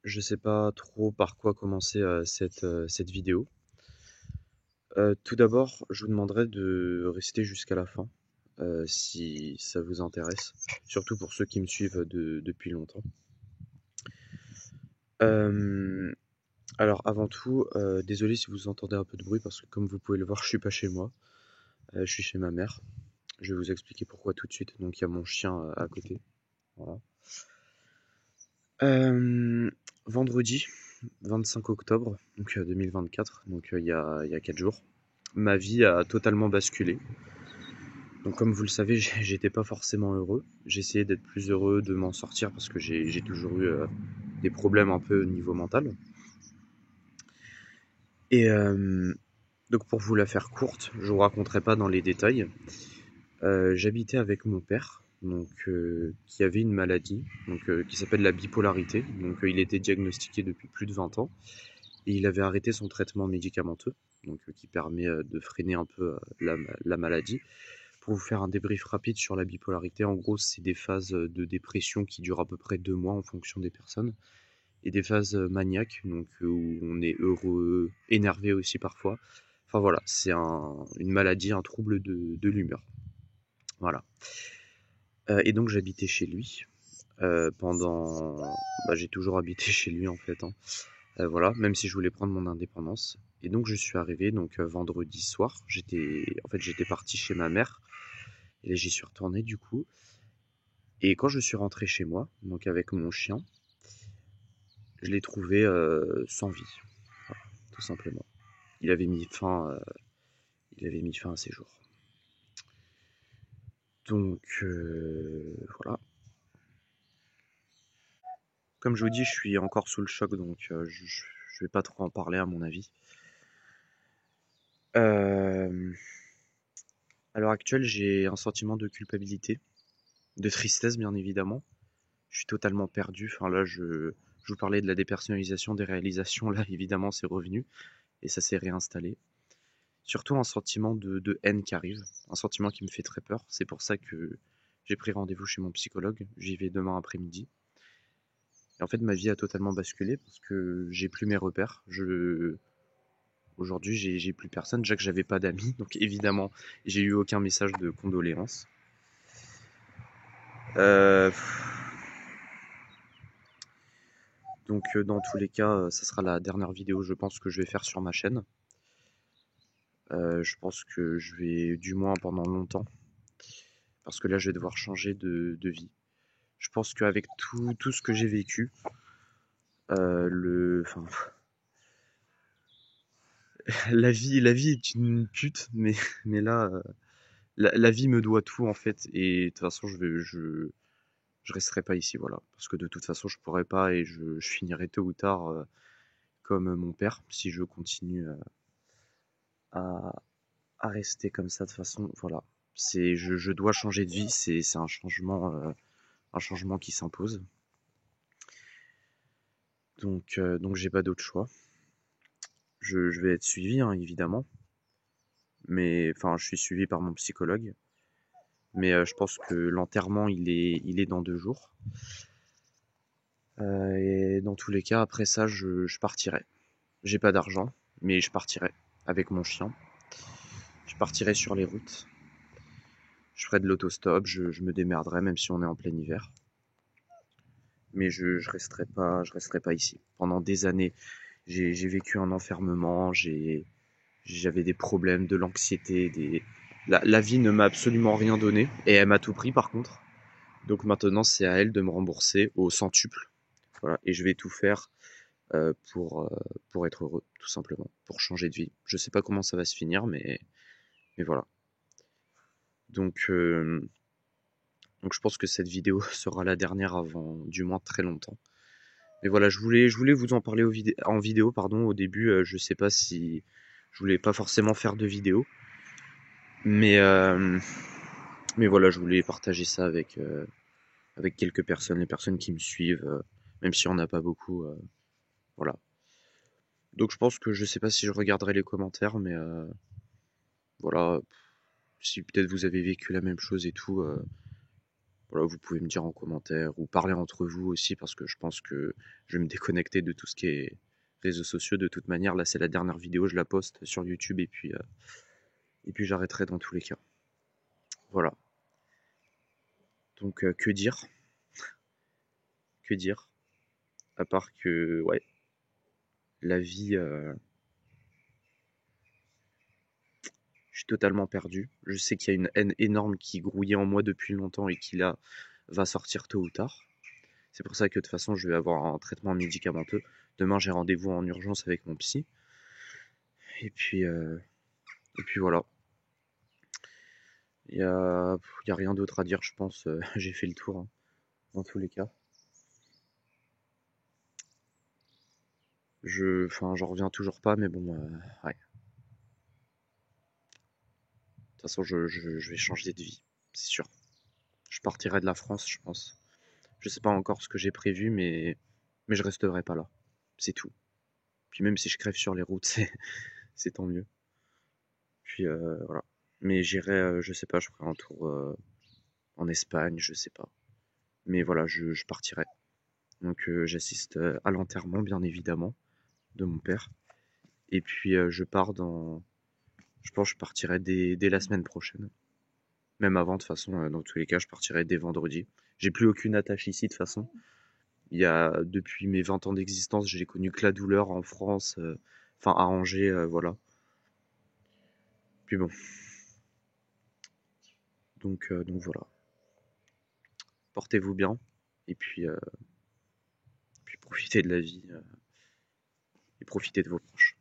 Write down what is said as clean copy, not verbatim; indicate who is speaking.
Speaker 1: Je sais pas trop par quoi commencer cette vidéo. Tout d'abord, je vous demanderai de rester jusqu'à la fin, si ça vous intéresse, surtout pour ceux qui me suivent depuis longtemps. Euh, alors avant tout, désolé si vous entendez un peu de bruit parce que comme vous pouvez le voir, je suis pas chez moi, je suis chez ma mère. Je vais vous expliquer pourquoi tout de suite. Donc il y a mon chien à côté. Voilà. Euh, Vendredi 25 octobre donc 2024, donc il y a 4 jours, ma vie a totalement basculé. Donc comme vous le savez, j'étais pas forcément heureux. J'essayais d'être plus heureux, de m'en sortir parce que j'ai toujours eu des problèmes un peu au niveau mental. Et donc pour vous la faire courte, je vous raconterai pas dans les détails. J'habitais avec mon père, donc qui avait une maladie, donc qui s'appelle la bipolarité. Donc il était diagnostiqué depuis plus de 20 ans et il avait arrêté son traitement médicamenteux, donc qui permet de freiner un peu la maladie. Pour vous faire un débrief rapide sur la bipolarité, en gros, c'est des phases de dépression qui durent à peu près 2 mois en fonction des personnes, et des phases maniaques, donc où on est heureux, énervé aussi parfois. Enfin voilà, c'est une maladie, un trouble de l'humeur. Voilà. Et donc j'habitais chez lui pendant. Bah, j'ai toujours habité chez lui en fait, hein. Voilà, même si je voulais prendre mon indépendance. Et donc je suis arrivé donc vendredi soir. J'étais parti chez ma mère et j'y suis retourné du coup. Et quand je suis rentré chez moi, donc avec mon chien, je l'ai trouvé sans vie, voilà, tout simplement. Il avait mis fin, à ses jours. Donc voilà. Comme je vous dis, je suis encore sous le choc, donc je vais pas trop en parler à mon avis. Euh, à l'heure actuelle, j'ai un sentiment de culpabilité, de tristesse bien évidemment. Je suis totalement perdu. Enfin là, je vous parlais de la dépersonnalisation des réalisations. Là, évidemment, c'est revenu et ça s'est réinstallé. Surtout un sentiment de haine qui arrive, un sentiment qui me fait très peur. C'est pour ça que j'ai pris rendez-vous chez mon psychologue. J'y vais demain après-midi. Et en fait, ma vie a totalement basculé parce que j'ai plus mes repères. Aujourd'hui, j'ai plus personne. Déjà que j'avais pas d'amis, donc évidemment, j'ai eu aucun message de condoléances. Euh, dans tous les cas, ça sera la dernière vidéo, je pense, que je vais faire sur ma chaîne. Je pense que je vais, du moins pendant longtemps, parce que là, je vais devoir changer de vie. Je pense qu'avec tout ce que j'ai vécu, enfin, la vie est une pute, mais là, la vie me doit tout en fait, et de toute façon, je resterai pas ici, voilà, parce que de toute façon, je pourrais pas et je finirai tôt ou tard comme mon père si je continue à, à rester comme ça de façon, voilà. Je dois changer de vie, c'est un changement qui s'impose. Donc j'ai pas d'autre choix. Je vais être suivi, hein, évidemment. Mais enfin, je suis suivi par mon psychologue. Mais je pense que l'enterrement, il est dans 2 jours. Et dans tous les cas, après ça, je partirai. J'ai pas d'argent, mais je partirai avec mon chien. Je partirai sur les routes. Je ferai de l'autostop, je me démerderai, même si on est en plein hiver. Mais je resterai pas ici. Pendant des années, j'ai vécu un enfermement, j'avais des problèmes, de l'anxiété, la vie ne m'a absolument rien donné et elle m'a tout pris par contre. Donc maintenant, c'est à elle de me rembourser au centuple. Voilà, et je vais tout faire pour être heureux, tout simplement, pour changer de vie. Je sais pas comment ça va se finir, mais voilà. Donc, euh, donc je pense que cette vidéo sera la dernière avant du moins très longtemps. Mais voilà, je voulais vous en parler en vidéo, pardon. Au début, je sais pas si je voulais pas forcément faire de vidéo, mais mais voilà, je voulais partager ça avec quelques personnes, les personnes qui me suivent, même si on n'a pas beaucoup, voilà. Donc je pense que je sais pas si je regarderai les commentaires, mais voilà, si peut-être vous avez vécu la même chose et tout, Voilà, vous pouvez me dire en commentaire ou parler entre vous aussi parce que je pense que je vais me déconnecter de tout ce qui est réseaux sociaux. De toute manière, là, c'est la dernière vidéo, je la poste sur YouTube et puis j'arrêterai dans tous les cas. Voilà. Donc, que dire? Que dire? À part que, ouais, la vie, je suis totalement perdu. Je sais qu'il y a une haine énorme qui grouillait en moi depuis longtemps et qui là va sortir tôt ou tard. C'est pour ça que de toute façon je vais avoir un traitement médicamenteux. Demain j'ai rendez-vous en urgence avec mon psy. Et puis, euh, et puis voilà. Il y a rien d'autre à dire, je pense. J'ai fait le tour, hein, dans tous les cas. Enfin, j'en reviens toujours pas, mais bon, ouais. De toute façon, je vais changer de vie, c'est sûr. Je partirai de la France, je pense. Je sais pas encore ce que j'ai prévu, mais je resterai pas là. C'est tout. Puis même si je crève sur les routes, c'est tant mieux. Puis voilà. Mais j'irai, je sais pas, je ferai un tour en Espagne, je sais pas. Mais voilà, je partirai. Donc j'assiste à l'enterrement, bien évidemment, de mon père. Et puis je pars dans. Je pense que je partirai dès la semaine prochaine. Même avant, de toute façon, dans tous les cas, je partirai dès vendredi. J'ai plus aucune attache ici, de toute façon. Depuis mes 20 ans d'existence, j'ai connu que la douleur en France, enfin à Angers, voilà. Puis bon, donc voilà. Portez-vous bien, et puis profitez de la vie, et profitez de vos proches.